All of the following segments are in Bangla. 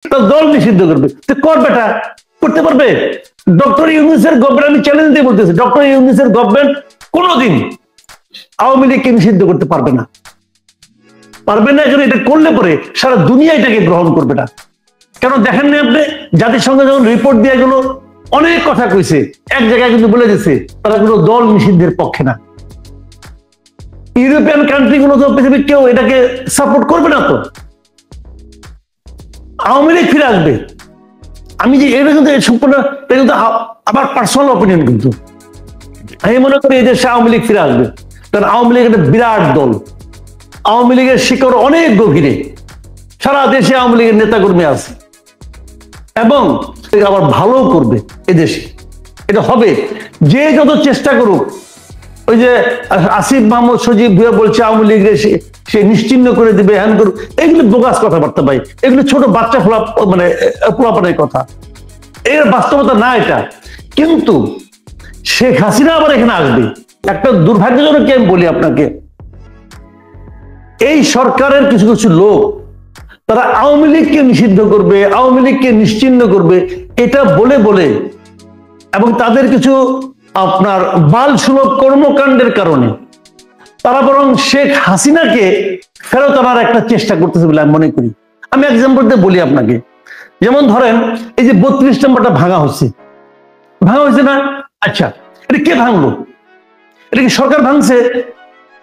তার দল নিষিদ্ধ করবে, তো করবেটা করতে পারবে? ডক্টর ইউনূসের গভর্নমেন্ট, আমি চ্যালেঞ্জ দিয়ে বলতেছি, ডক্টর ইউনূসের গভর্নমেন্ট কোনোদিন আওয়ামী লীগকে নিষিদ্ধ করতে পারবে না, পারবে না। এটা করলে পরে সারা দুনিয়া এটাকে গ্রহণ করবে না। কেন দেখেন না আপনি, জাতিসংঘ যখন রিপোর্ট দিয়ে গেল অনেক কথা কইছে, এক জায়গায় কিন্তু বলে দিচ্ছে তারা কোনো দল নিষিদ্ধের পক্ষে না। ইউরোপিয়ান কান্ট্রি গুলো তো পৃথিবীর কেউ এটাকে সাপোর্ট করবে না। তো আওয়ামী লীগ ফিরে আসবে, আমি যে এটা কিন্তু সম্পূর্ণ আমার পার্সোনাল অপিনিয়ন, কিন্তু আমি মনে করি এই দেশে আওয়ামী লীগ ফিরে আসবে। কারণ আওয়ামী লীগ একটা বিরাট দল, আওয়ামী লীগের শিকড় অনেক গভীরে, সারা দেশে আওয়ামী লীগের নেতাকর্মী আছে এবং আবার ভালো করবে এদেশে। এটা হবে, যে যত চেষ্টা করুক। ওই যে আসিফ মাহমুদ সজীব ভুয়া বলছে আওয়ামী লীগের সে নিশ্চিহ্ন করে দিবে, হ্যান করুক, এগুলো বোগাস কথাবার্তা ভাই, এগুলো ছোট বাচ্চা মানে পোলাপানের কথা, এর বাস্তবতা না এটা। কিন্তু শেখ হাসিনা আবার এখানে আসবে। একটা দুর্ভাগ্যজনক কি আমি বলি আপনাকে, এই সরকারের কিছু কিছু লোক তারা আওয়ামী লীগকে নিষিদ্ধ করবে, আওয়ামী লীগকে নিশ্চিহ্ন করবে, এটা বলে বলে এবং তাদের কিছু আপনার বাল সুলভ কর্মকাণ্ডের কারণে তারা বরং শেখ হাসিনাকে ফেরত আনার একটা চেষ্টা করতেছে বলে আমি মনে করি। আমি এক্সাম্পল দিয়ে বলি আপনাকে, যেমন ধরেন এই যে 32 নম্বরটা ভাঙা হচ্ছে না? আচ্ছা, এটা কে ভাঙলো? এটা কি সরকার ভাঙছে?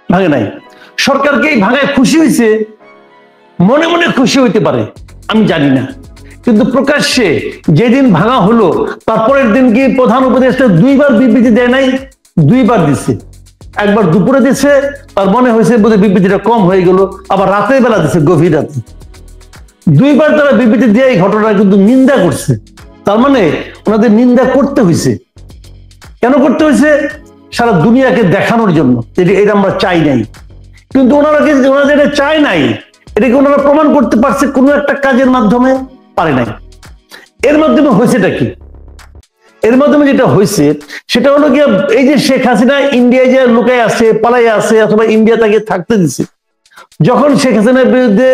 ভাঙে নাই। সরকারকে এই ভাঙায় খুশি হয়েছে? মনে মনে খুশি হইতে পারে, আমি জানি না। কিন্তু প্রকাশ্যে যেদিন ভাঙা হলো তারপরের দিন কি প্রধান উপদেষ্টা 2বার বিবৃতি দেয় নাই? 2বার দিচ্ছে। একবার দুপুরে দিচ্ছে, তার মনে হয়েছে বোধহয় বিবৃতিটা কম হয়ে গেল, আবার রাতের বেলা দিচ্ছে, গভীর রাতে। 2বার তারা বিবৃতি দিয়ে এই ঘটনা কিন্তু নিন্দা করছে। তার মানে ওনাদের নিন্দা করতে হয়েছে। কেন করতে হয়েছে? সারা দুনিয়াকে দেখানোর জন্য এটা আমরা চাই নাই। কিন্তু ওনারা এটা চায় নাই, এটাকে ওনারা প্রমাণ করতে পারছে কোনো একটা কাজের মাধ্যমে? পারে নাই। এর মাধ্যমে হয়েছেটা কি? এর মাধ্যমে যেটা হয়েছে সেটা হলো গিয়ে এই যে শেখ হাসিনা ইন্ডিয়ায় যে লুকায় আছে, পালাই আছে, অথবা ইন্ডিয়া তাকে থাকতে দিছে, যখন শেখ হাসিনার বিরুদ্ধে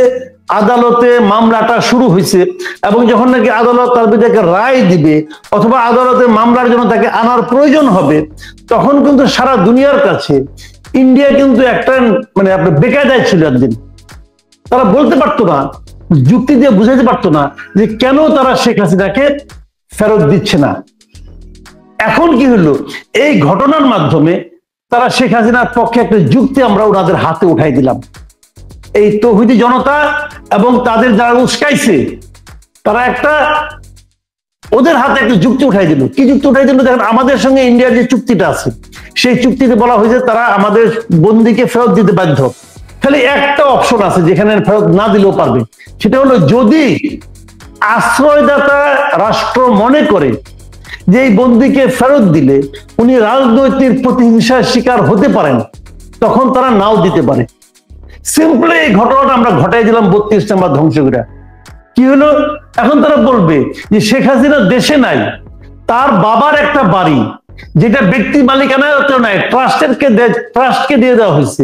আদালতে মামলাটা শুরু হয়েছে এবং যখন নাকি আদালত তার বিরুদ্ধে একটা রায় দিবে অথবা আদালতে মামলার জন্য তাকে আনার প্রয়োজন হবে, তখন কিন্তু সারা দুনিয়ার কাছে ইন্ডিয়া কিন্তু একটা মানে আপনার বেকায়দায় ছিল একদিন। তারা বলতে পারতো না, যুক্তি দিয়ে বুঝাতে পারতো না যে কেন তারা শেখ হাসিনাকে ফেরত দিচ্ছে না। এখন কি হলো, এই ঘটনার মাধ্যমে তারা শেখ হাসিনার পক্ষে একটা যুক্তি আমরা ওনাদের হাতে উঠাই দিলাম। এই তৌহিদি জনতা এবং তাদের যারা উস্কাইছে তারা একটা ওদের হাতে একটা যুক্তি উঠাই দিল। কি যুক্তি উঠাই দিল? দেখেন, আমাদের সঙ্গে ইন্ডিয়ার যে চুক্তিটা আছে সেই চুক্তিতে বলা হয়েছে তারা আমাদের বন্দীকে ফেরত দিতে বাধ্য। খালি একটা অপশন আছে যেখানে ফেরত না দিলেও পারবে, সেটা হলো যদি আশ্রয়দাতা রাষ্ট্র মনে করে যে এই বন্দীকে ফেরত দিলে উনি রাজনৈতিক প্রতিহিংসার শিকার হতে পারেন, তখন তারা নাও দিতে পারে। সিম্পলি এই ঘটনাটা আমরা ঘটাই দিলাম 32 নম্বর ধ্বংস করে। কি হলো, এখন তারা বলবে যে শেখ হাসিনা দেশে নাই, তার বাবার একটা বাড়ি যেটা ব্যক্তি মালিকানায় নাই, ট্রাস্টকে দিয়ে দেওয়া হয়েছে,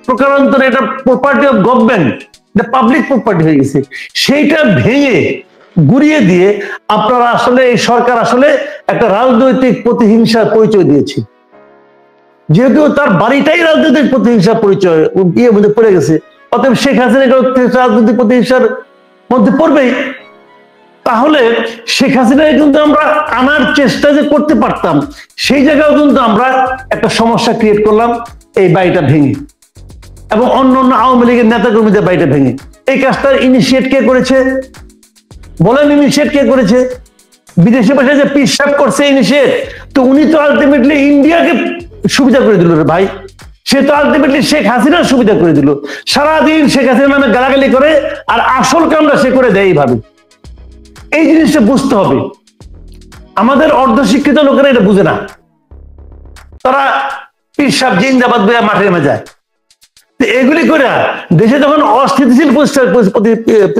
প্রকারান্তরে এটা প্রপার্টি অফ গভর্নমেন্ট, এটা পাবলিক প্রপার্টি হয়ে গেছে, সেইটা ভেঙে গুড়িয়ে দিয়ে আপনারা আসলে এই সরকার আসলে একটা রাজনৈতিক প্রতিহিংসার পরিচয় দিয়েছে। যেহেতু তার বাড়িটাই রাজনৈতিক প্রতিহিংসার পরিচয় মধ্যে পড়ে গেছে, অতএব শেখ হাসিনা রাজনৈতিক প্রতিহিংসার মধ্যে পড়বেই। তাহলে শেখ হাসিনাকে কিন্তু আমরা আনার চেষ্টা যে করতে পারতাম, সেই জায়গাও কিন্তু আমরা একটা সমস্যা ক্রিয়েট করলাম এই বাড়িটা ভেঙে, এবং অন্য অন্য আওয়ামী লীগের নেতাকর্মীদের বাড়িটা ভেঙে। এই কাজটা ইনিশিয়েট কে করেছে বলেন? ইনিশিয়েট কে করেছে? বিদেশি ভাষায় যে পিসাব করছে ইনিশিয়েট, তো উনি তো আলটিমেটলি ইন্ডিয়াকে সুবিধা করে দিল রে ভাই। সে তো আলটিমেটলি শেখ হাসিনার সুবিধা করে দিল। সারাদিন শেখ হাসিনা নামে গালাগালি করে আর আসল কামটা সে করে দেয় এইভাবে। এই জিনিসটা বুঝতে হবে। আমাদের অর্ধশিক্ষিত লোকেরা এটা বুঝে না, তারা পিসাব জিন্দাবাদ বইয়া মাঠে নেমে যায়। এগুলি করে দেশে যখন অস্থিতিশীল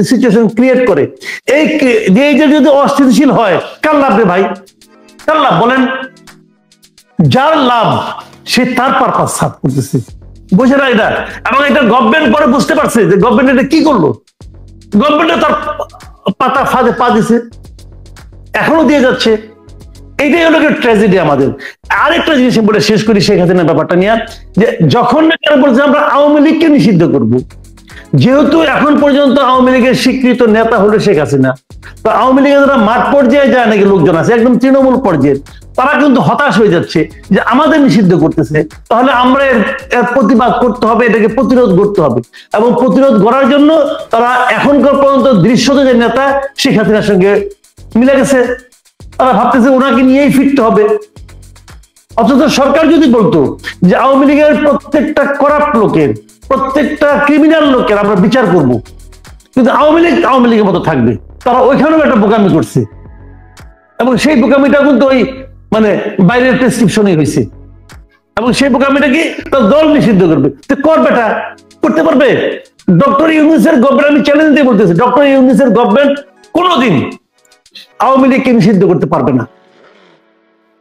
সিচুয়েশন ক্রিয়েট করে, এই যে যদি অস্থিতিশীল হয়, কার লাভ রে ভাই? কার লাভ বলেন? যার লাভ সে তার পারপাস সার্ভ করতেছে, বুঝে না এটা। এবং এটা গভর্নমেন্ট পরে বুঝতে পারছে যে গভর্নমেন্ট এটা কি করলো। গভর্নমেন্টে তার পাতা ফাঁদে পা দিছে, এখনো দিয়ে যাচ্ছে। এইটাই হলো ট্র্যাজেডি আমাদের। আরেকটা জিনিস বলে শেষ করি শেখ হাসিনার ব্যাপারটা নিয়ে, যে যখন বলছে আমরা আওয়ামী লীগকে নিষিদ্ধ করব, যেহেতু এখন পর্যন্ত আওয়ামী লীগের স্বীকৃত নেতা হলো শেখ হাসিনা, তো আওয়ামী লীগের যারা মাঠ পর্যায়ে যায় নাকি লোকজন আছে একদম তৃণমূল পর্যায়ে, তারা কিন্তু হতাশ হয়ে যাচ্ছে যে আমাদের নিষিদ্ধ করতেছে, তাহলে আমরা এর প্রতিবাদ করতে হবে, এটাকে প্রতিরোধ করতে হবে। এবং প্রতিরোধ করার জন্য তারা এখনকার পর্যন্ত দৃশ্যত যে নেতা শেখ হাসিনার সঙ্গে মিলে গেছে, তারা ভাবতেছে ওনাকে নিয়েই ফিরতে হবে। অথচ সরকার যদি বলতো যে আওয়ামী লীগের প্রত্যেকটা করাপ্ট লোকের, প্রত্যেকটা ক্রিমিনাল লোকের আমরা বিচার করব, কিন্তু আওয়ামী লীগের মতো থাকবে, তারা ওইখানেও একটা বোকামি করছে। এবং সেই বোকামিটা কিন্তু ওই মানে বাইরের প্রেসক্রিপশনই হয়েছে। এবং সেই বোকামিটা কি তার দল নিষিদ্ধ করবে, তো করবেটা করতে পারবে। ডক্টর ইউনূসের গভর্নমেন্ট, আমি চ্যালেঞ্জ দিয়ে বলতেছি, ডক্টর ইউনূসের গভর্নমেন্ট কোনোদিন আওয়ামী লীগকে নিষিদ্ধ করতে পারবে না,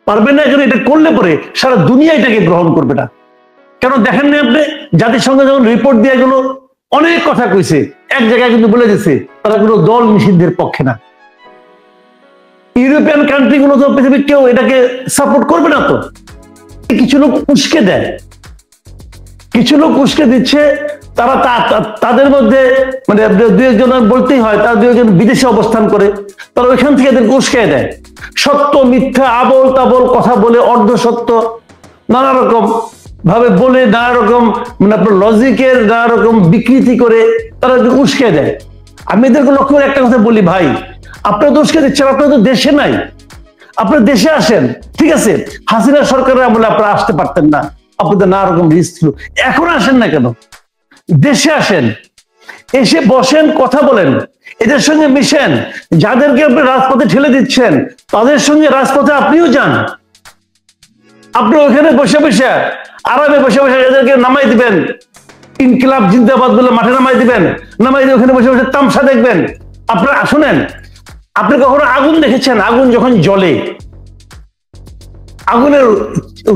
পারবে না। এটা করলে পরে সারা দুনিয়া এটাকে গ্রহণ করবে না। কেন দেখেন না আপনি, জাতিসংঘ যখন রিপোর্ট দিয়ে গেল অনেক কথা কইছে, এক জায়গায় কিন্তু বলে দিচ্ছে তারা কোনো দল নিষিদ্ধের পক্ষে না। ইউরোপিয়ান কান্ট্রি গুলো তো পৃথিবীর কেউ এটাকে সাপোর্ট করবে না। তো কিছু লোক উস্কে দেয়, কিছু লোক উস্কে দিচ্ছে, তারা তাদের মধ্যে মানে দুই একজন বলতেই হয়, তারা দুই একজন বিদেশে অবস্থান করে, তারা ওইখান থেকে এদেরকে উস্কে দেয়, সত্য মিথ্যা আবল তাবল কথা বলে, অর্ধ সত্য নানা রকম ভাবে বলে, নানা রকম মানে আপনার লজিকের নানা রকম বিকৃতি করে তারা উস্কে দেয়। আমি এদেরকে লক্ষ্য করে একটা কথা বলি, ভাই আপনারা তো উস্কে দিচ্ছেন, আপনারা তো দেশে নাই, আপনারা দেশে আসেন, ঠিক আছে। হাসিনা সরকারের আমলে আপনারা আসতে পারতেন না, আপনাদের নানা রকম রিস্ক ছিল, এখন আসেন না কেন? দেশে আসেন, এসে বসেন, কথা বলেন, এদের সঙ্গে মিশেন, যাদেরকে আপনি রাজপথে ঠেলে দিচ্ছেন তাদের সঙ্গে রাজপথে আপনিও যান। আপনি ওখানে বসে বসে আরামে বসে বসে এদেরকে নামাই দিবেন, ইনকিলাব জিন্দাবাদ বলে মাঠে নামাই দিবেন, নামাই দিয়ে ওখানে বসে বসে তামসা দেখবেন। আপনারা শুনেন, আপনি কখনো আগুন দেখেছেন? আগুন যখন জ্বলে, আগুনের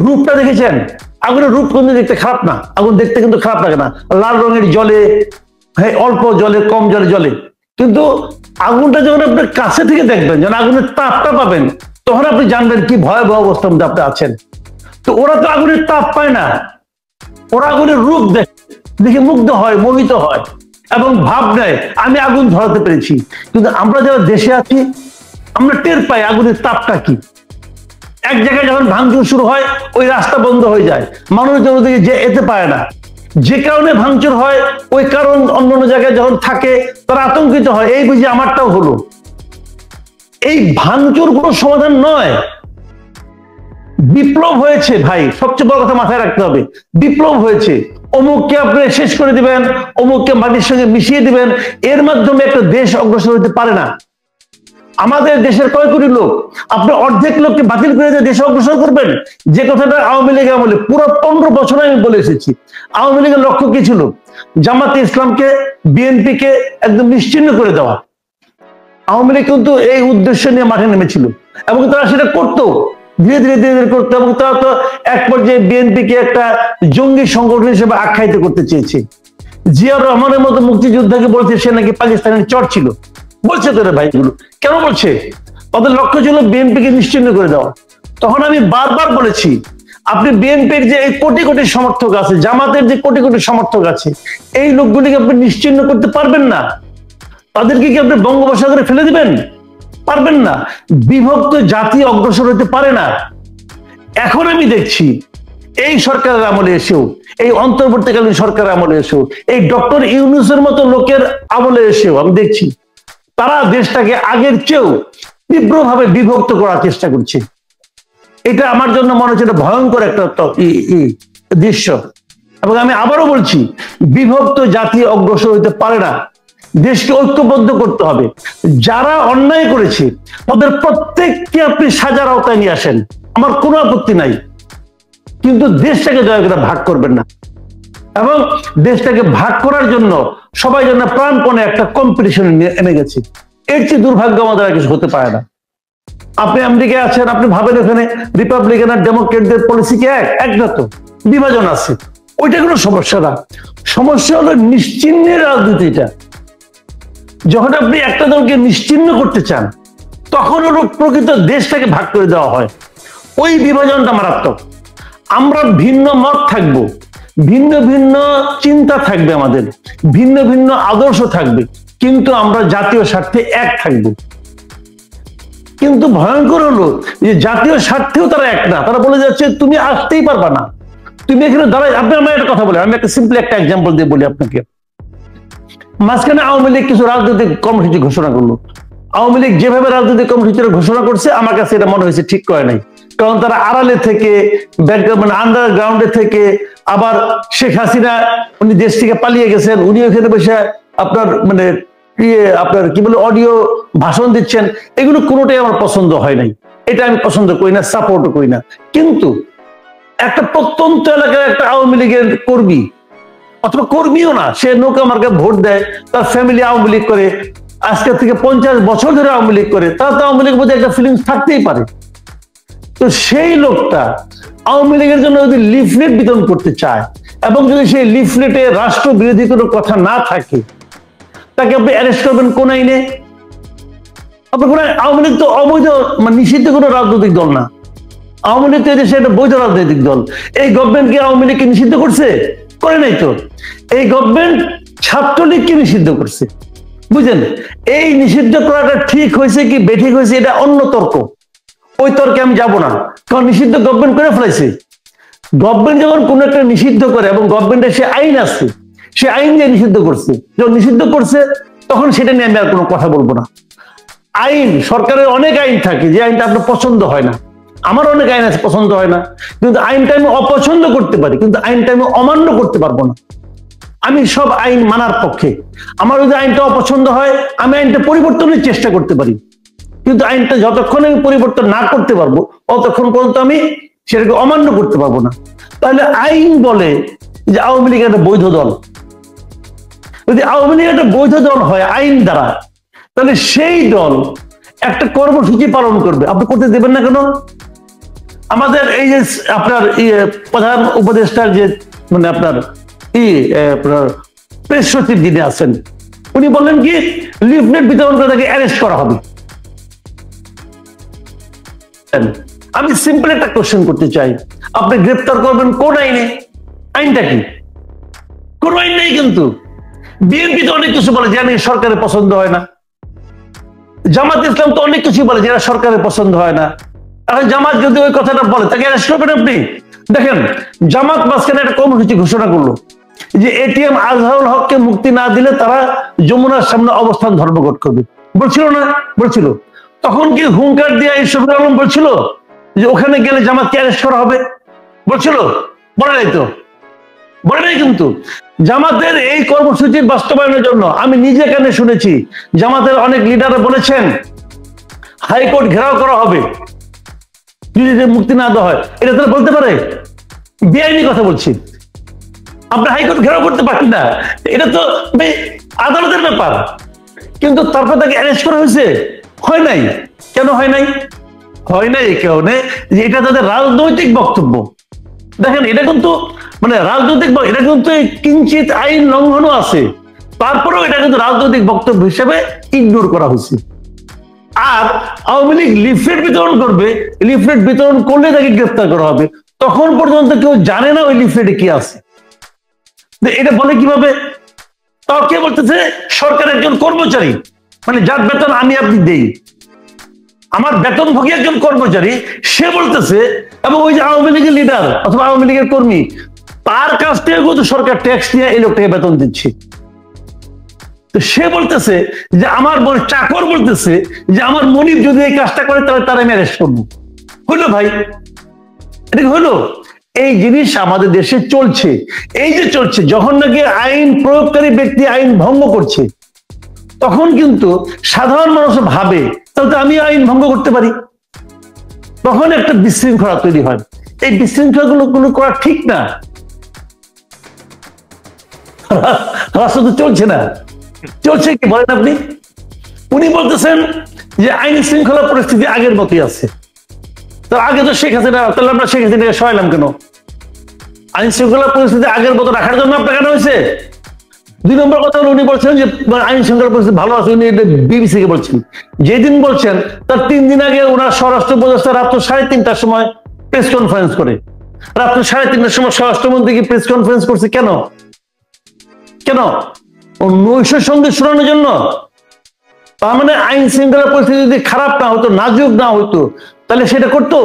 রূপটা দেখেছেন? আগুনের রূপ কিন্তু দেখতে খারাপ না, আগুন দেখতে কিন্তু খারাপ লাগে না, লাল রঙের জলে, হ্যাঁ অল্প জলে, কম জলে জলে, কিন্তু আগুনটা যখন আপনি কাছে থেকে দেখবেন, যখন আগুনের তাপটা পাবেন, তখন আপনি জানবেন কি ভয়াবহ অবস্থার মধ্যে আপনি আছেন। তো ওরা তো আগুনের তাপ পায় না, ওরা আগুনের রূপ দেখে মুগ্ধ হয়, মোহিত হয় এবং ভাব নেয় আমি আগুন ধরাতে পেরেছি। কিন্তু আমরা যারা দেশে আছি আমরা টের পাই আগুনের তাপটা কি। এক জায়গায় যখন ভাঙচুর শুরু হয়, ওই রাস্তা বন্ধ হয়ে যায়, মানুষজন ওদিকে যেতে পারে না। যে কারণে ভাঙচুর হয়, ওই কারণ অন্যান্য জায়গায় যখন থাকে তারা আতঙ্কিত হয়, এই বুঝি আমারটাও হলো। এই ভাঙচুর কোনো সমাধান নয়, বিপ্লব হয়েছে ভাই, সবচেয়ে বড় কথা মাথায় রাখতে হবে, বিপ্লব হয়েছে। অমুককে আপনি শেষ করে দিবেন, অমুককে মাটির সঙ্গে মিশিয়ে দিবেন, এর মাধ্যমে একটা দেশ অগ্রসর হতে পারে না। আমাদের দেশের কয় কোটি লোক, আপনি অর্ধেক লোককে বাতিল করে দিয়ে দেশে অগ্রসর করবেন? যে কথাটা আওয়ামী লীগ আমলে পুরো 15 বছর আমি বলে এসেছি। আওয়ামী লীগের লক্ষ্য কি ছিল? জামাতে ইসলামকে, বিএনপিকে একদম নিশ্চিহ্ন করে দেওয়া। আওয়ামী লীগ কিন্তু এই উদ্দেশ্য নিয়ে মাঠে নেমেছিল এবং তারা সেটা করতো, ধীরে ধীরে ধীরে ধীরে করতো। এবং তারা তো এক পর্যায়ে বিএনপিকে একটা জঙ্গি সংগঠন হিসেবে আখ্যায়িত করতে চেয়েছে। জিয়াউর রহমানের মতো মুক্তিযোদ্ধাকে বলছে সে নাকি পাকিস্তানের চর ছিল, বলছে তো রে ভাইগুলো, কেন বলছে? তাদের লক্ষ্য ছিল বিএনপিকে নিশ্চিহ্ন করে দেওয়া। তখন আমি বারবার বলেছি, আপনি বিএনপির যে এই কোটি কোটি সমর্থক আছে, জামাতের যে কোটি কোটি সমর্থক আছে, এই লোকগুলিকে আপনি নিশ্চিহ্ন করতে পারবেন না। তাদেরকে কি আপনি বঙ্গোপসাগরে ফেলে দিবেন? পারবেন না। বিভক্ত জাতি অগ্রসর হতে পারে না। এখন আমি দেখছি এই সরকারের আমলে এসেও, এই অন্তর্বর্তীকালীন সরকারের আমলে এসেও, এই ডক্টর ইউনূসের মতো লোকের আমলে এসেও আমি দেখছি তারা দেশটাকে আগের চেয়েও তীব্রভাবে বিভক্ত করার চেষ্টা করছে। এটা আমার জন্য মনে হচ্ছে এটা ভয়ঙ্কর একটা দৃশ্য। এবং আমি আবারও বলছি, বিভক্ত জাতি অগ্রসর হতে পারে না, দেশকে ঐক্যবদ্ধ করতে হবে। যারা অন্যায় করেছে তাদের প্রত্যেককে আপনি সাজার আওতায় নিয়ে আসেন, আমার কোনো আপত্তি নাই, কিন্তু দেশটাকে দয়া করে ভাগ করবেন না। এবং দেশটাকে ভাগ করার জন্য সবাই যেন প্রাণপণে একটা কম্পিটিশন এনে গেছে। এর চেয়ে দুর্ভাগ্য আমাদের আর কিছু হতে পারে না। আপনি আমেরিকায় আছেন, আপনি ভাবেন ওখানে রিপাবলিকান আর ডেমোক্রেটদের পলিসি কি এক না, তো বিভাজন আছে, ওইটা কোনো সমস্যা না। সমস্যা হলো নিশ্চিহ্নের রাজনীতিটা। যখন আপনি একটা দলকে নিশ্চিহ্ন করতে চান, তখন হলো প্রকৃত দেশটাকে ভাগ করে দেওয়া হয়। ওই বিভাজনটা মারাত্মক। আমরা ভিন্ন মত থাকবো, ভিন্ন ভিন্ন চিন্তা থাকবে, আমাদের ভিন্ন ভিন্ন আদর্শ থাকবে, কিন্তু আমরা জাতীয় স্বার্থে এক থাকবো। কিন্তু ভয়ঙ্কর হলো যে জাতীয় স্বার্থেও তারা এক না। তারা বলে যাচ্ছে তুমি আসতেই পারবা না, তুমি এখানে দাঁড়াই। আপনি আমার একটা কথা বলে, আমি একটা সিম্পল একটা এক্সাম্পল দিয়ে বলি আপনাকে। মাঝখানে আওয়ামী লীগ কিছু রাজনৈতিক কর্মসূচি ঘোষণা করলো। আওয়ামী লীগ যেভাবে রাজনৈতিক কর্মসূচির ঘোষণা করছে, আমার কাছে এটা মনে হয়েছে ঠিক করে নাই। কারণ তারা আড়ালে থেকে, মানে আন্ডারগ্রাউন্ডে থেকে, আবার শেখ হাসিনা উনি দেশ থেকে পালিয়ে গেছেন, উনি ওখানে বসে আপনার মানে আপনার কি বলে অডিও ভাষণ দিচ্ছেন। এগুলো কোনোটাই আমার পছন্দ হয় নাই, এটা আমি পছন্দ করি না, সাপোর্টও করি না। কিন্তু একটা প্রত্যন্ত এলাকার একটা আওয়ামী লীগের কর্মী, অথবা কর্মীও না, সে নৌকা মার্কা ভোট দেয়, তার ফ্যামিলি আওয়ামী লীগ করে, আজকে থেকে 50 বছর ধরে আওয়ামী লীগ করে, তার তো আওয়ামী লীগের মধ্যে একটা ফিলিংস থাকতেই পারে। তো সেই লোকটা আওয়ামী লীগের জন্য যদি লিফলেট বিতরণ করতে চায়, এবং যদি সেই লিফলেটে রাষ্ট্র বিরোধী কোনো কথা না থাকে, তাকে আপনি অ্যারেস্ট করবেন কোন আইনে? আপনার কোন আওয়ামী লীগ তো অবৈধ, মানে নিষিদ্ধ কোনো রাজনৈতিক দল না। আওয়ামী লীগ তো এদেশে একটা বৈধ রাজনৈতিক দল। এই গভর্নমেন্ট কি আওয়ামী লীগকে নিষিদ্ধ করছে? করে নাই তো। এই গভর্নমেন্ট ছাত্রলীগকে নিষিদ্ধ করছে। বুঝলেন? এই নিষিদ্ধ করাটা ঠিক হয়েছে কি বেঠিক হয়েছে, এটা অন্য তর্ক। ওই তর্কে আমি যাব না, কারণ নিষিদ্ধ গভর্নমেন্ট করে ফেলাইছে। গভর্নমেন্ট যখন কোন একটা নিষিদ্ধ করে, এবং গভর্নমেন্টের সে আইন আছে, সে আইন দিয়ে নিষিদ্ধ করছে, যখন নিষিদ্ধ করছে তখন সেটা নিয়ে আমি আর কোনো কথা বলবো না। আইন, সরকারের অনেক আইন থাকে যে আইনটা আপনার পছন্দ হয় না, আমার অনেক আইন আছে পছন্দ হয় না, কিন্তু আইনটা আমি অপছন্দ করতে পারি, কিন্তু আইনটা আমি অমান্য করতে পারবো না। আমি সব আইন মানার পক্ষে। আমার যদি আইনটা অপছন্দ হয়, আমি আইনটা পরিবর্তনের চেষ্টা করতে পারি, কিন্তু আইনটা যতক্ষণ আমি পরিবর্তন না করতে পারবো, ততক্ষণ পর্যন্ত আমি সেটাকে অমান্য করতে পারবো না। তাহলে আইন বলে যে আওয়ামী লীগ একটা বৈধ দল। যদি আওয়ামী লীগ একটা বৈধ দল হয় আইন দ্বারা, তাহলে সেই দল একটা কর্মসূচি পালন করবে, আপনি করতে দেবেন না কেন? আমাদের এই যে আপনার প্রধান উপদেষ্টার যে মানে আপনার প্রেস সচিব যিনি আছেন, উনি বললেন কি লিফলেট বিতরণ করে তাকে অ্যারেস্ট করা হবে। আমি সিম্পল একটা কোশ্চেন করতে চাই, আপনি গ্রেফতার করবেন কোন আইনে? আইনটা কি? কোন আইন নেই। কিন্তু বিএনপি তো অনেক কিছু বলে যে সরকারের পছন্দ হয় না। জামাত ইসলাম তো অনেক কিছু বলে যেটা সরকারের পছন্দ হয় না। এখন জামাত যদি ওই কথাটা বলে, তাকে অ্যারেস্ট করবেন আপনি? দেখেন, জামাত মাঝখানে একটা কর্মসূচি ঘোষণা করলো যে এটিএম আজহারুল হককে মুক্তি না দিলে তারা যমুনার সামনে অবস্থান ধর্মঘট করবে। বলছিল না? বলছিল। তখন কি হুঙ্কার দিয়ে এই শফিউল আলম বলছিল যে ওখানে গেলে জামাতকে অ্যারেস্ট করা হবে? বলছিল? বলে নাই তো, বলে নাই। কিন্তু জামাতের এই কর্মসূচির বাস্তবায়নের জন্য আমি নিজে কানে শুনেছি জামাতের অনেক লিডাররা বলেছেন হাইকোর্ট ঘেরাও করা হবে যদি মুক্তি না দেওয়া হয়। এটা তারা বলতে পারে? বেআইনি কথা বলছি। আপনি হাইকোর্ট ঘেরাও করতে পারেন না, এটা তো আদালতের ব্যাপার। কিন্তু তারপর তাকে অ্যারেস্ট করা হয়েছে? হয় নাই। কেন হয় নাই? হয় নাই এই কারণে যে এটা তাদের রাজনৈতিক বক্তব্য। দেখেন, এটা কিন্তু মানে রাজনৈতিক, এটা কিন্তু কিঞ্চিত আইন লঙ্ঘনও আছে, তারপরেও এটা কিন্তু রাজনৈতিক বক্তব্য হিসেবে ইগনোর করা হয়েছে। আর আওয়ামী লীগ লিফলেট বিতরণ করবে, লিফলেট বিতরণ করলে তাকে গ্রেফতার করা হবে। তখন পর্যন্ত কেউ জানে না ওই লিফলেটে কি আছে। এটা বলে কিভাবে? তাও কে বলতেছে? সরকার একজন কর্মচারী, মানে যার বেতন আমি আপনি দেই, আমার বেতনভোগী একজন কর্মচারী, সে বলতেছে, এবং ওই যে আওয়ামী লীগের লিডার অথবা আওয়ামী লীগের কর্মী, তার কাছ থেকে কিন্তু সরকার ট্যাক্স নিয়ে এই লোকটাকে বেতন দিচ্ছে। তো সে বলতেছে যে আমার চাকর বলতেছে যে আমার মনিব যদি এই কাজটা করে তাহলে তার আমি অ্যারেস্ট করবো। হইলো ভাই? এটা হইলো? এই জিনিস আমাদের দেশে চলছে। এই যে চলছে, যখন নাকি আইন প্রয়োগকারী ব্যক্তি আইন ভঙ্গ করছে, তখন কিন্তু সাধারণ মানুষ ভাবে তাহলে আমি আইন ভঙ্গ করতে পারি। তখন একটা বিশৃঙ্খলা তৈরি হয়। এই বিশৃঙ্খলাগুলো করা ঠিক না। রাষ্ট্র তো চলছে না, চলছে কি বলেন আপনি? উনি বলতেছেন যে আইন শৃঙ্খলা পরিস্থিতি আগের মতোই আছে। তার আগে তো শেখ হাসিনা, তাহলে আমরা শেখ হাসিনাকে সরাইলাম কেন? আইন শৃঙ্খলা পরিস্থিতি আগের মতো রাখার জন্য আপনার কেন হয়েছে? দুই নম্বর কথা হলো উনি বলছেন যে আইন শৃঙ্খলা পরিস্থিতি ভালো আছে, উনি বিবিসি কে বলছেন। যেদিন বলছেন তার 3 দিন আগে ওনার স্বরাষ্ট্র উপদেষ্টা রাত্র 3:30টার সময় প্রেস কনফারেন্স করে। রাত্র 3:30টার সময় স্বরাষ্ট্রমন্ত্রী কি প্রেস কনফারেন্স করছে কেন? কেন? ও নৈশ সঙ্গীত শোনানোর জন্য? তার মানে আইন শৃঙ্খলা পরিস্থিতি যদি খারাপ না হতো, নাজুক না হতো, তাহলে সেটা করতো?